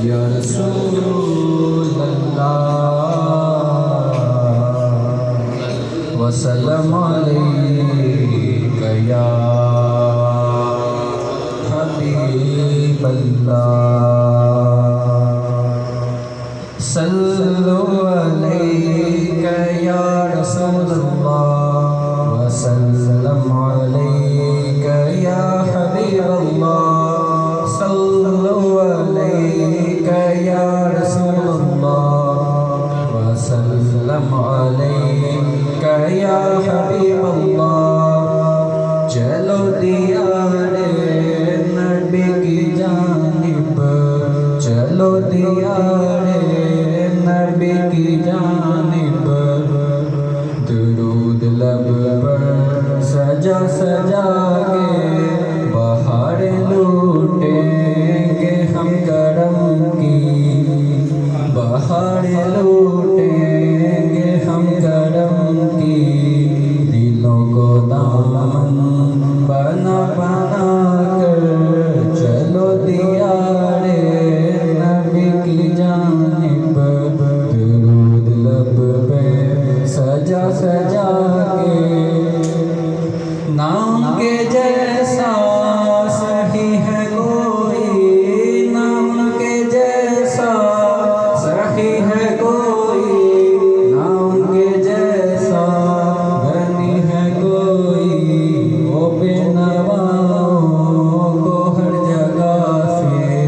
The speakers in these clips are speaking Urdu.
یا رسول اللہ وسلم علیک یا حبیب اللہ صلو علیک یا رسول اللہ وسلم علیک یا حبیب اللہ صلو علیک یا رسول اللہ وسلم علیک یا حبیب اللہ چلو دیار نبی کی جانب چلو دیار نبی کی جانب درود لب پر سجا سجا کے بہار لوٹیں گے ہم کرم کی بہار لوٹیں گے ہم کرم کی دلوں کو دامن بنا بنا کر چلو دیار نبی کی جانب درود لب پہ سجا سجا کے نام کے جیسا صحیح ہے کوئی نام کے جیسا صحیح ہے کوئی نام کے جیسا غنی ہے کوئی وہ بے نواؤں کو ہر جگہ سے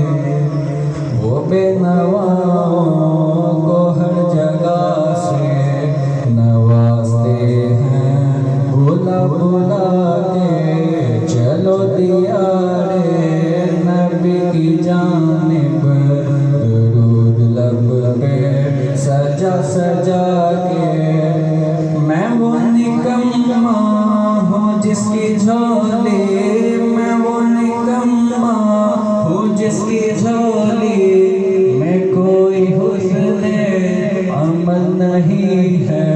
وہ بے نواؤں کو ہر جگہ سے نوازتے ہیں بھولا بھولا کے چلو دیار نبی کی جانب درود لب پہ سجا سجا کے میں وہ نکما ہوں جس کی جھولی میں وہ نکما ہوں جس کی جھولی میں کوئی حسن عمل نہیں ہے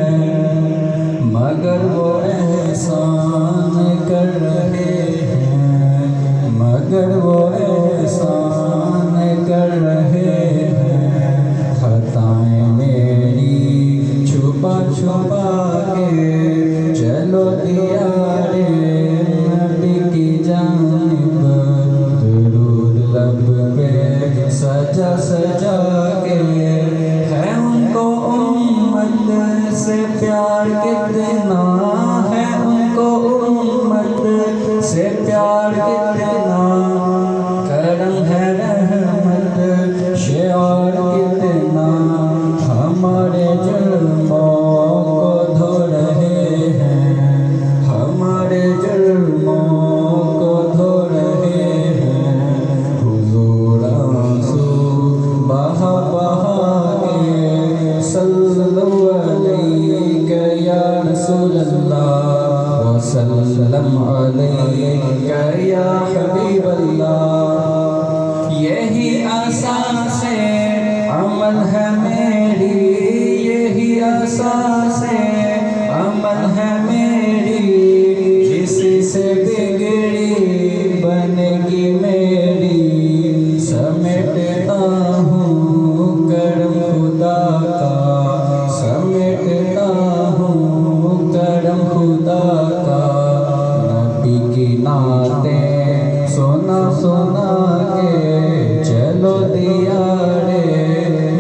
مگر وہ احسان کر رہے ہیں مگر وہ احسان کر رہے ہیں خطائیں میری چھپا چھپا کے چلو دیار نبی کی جانب درود لب پہ سجا سجا کے ہے ان کو امت سے پیار کتنا ہے ان کو امت سے پیار کتنا کرم ہے رحمت شعار کتنا ہمارے جرموں کو دھو رہے ہیں ہمارے جرموں کو دھو رہے ہیں حضور آنسو بہا بہا کے صلو علیک یا رسول اللہ وسلم علیک یا حبیب اللہ یہی اساس عمل ہے میری یہی اساس عمل ہے میری اسی سے بگڑی بنے گی میری سمیٹتا ہوں کرم خدا کا سمیٹتا ہوں کرم خدا کا نبی کی نعتیں سنا سنا کے چلو دیار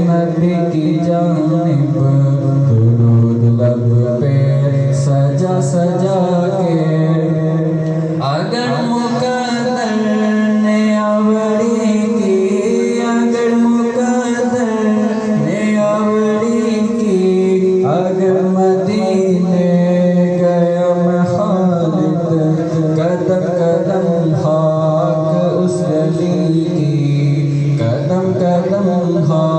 نبی کی جانب درود لب پہ سجا سجا کے اگر مقدر نے آوری کی اگر مقدر نے آوری کی اگر مدینے گیا میں خالد قدم قدم خاک اس گلی کی قدم قدم خاک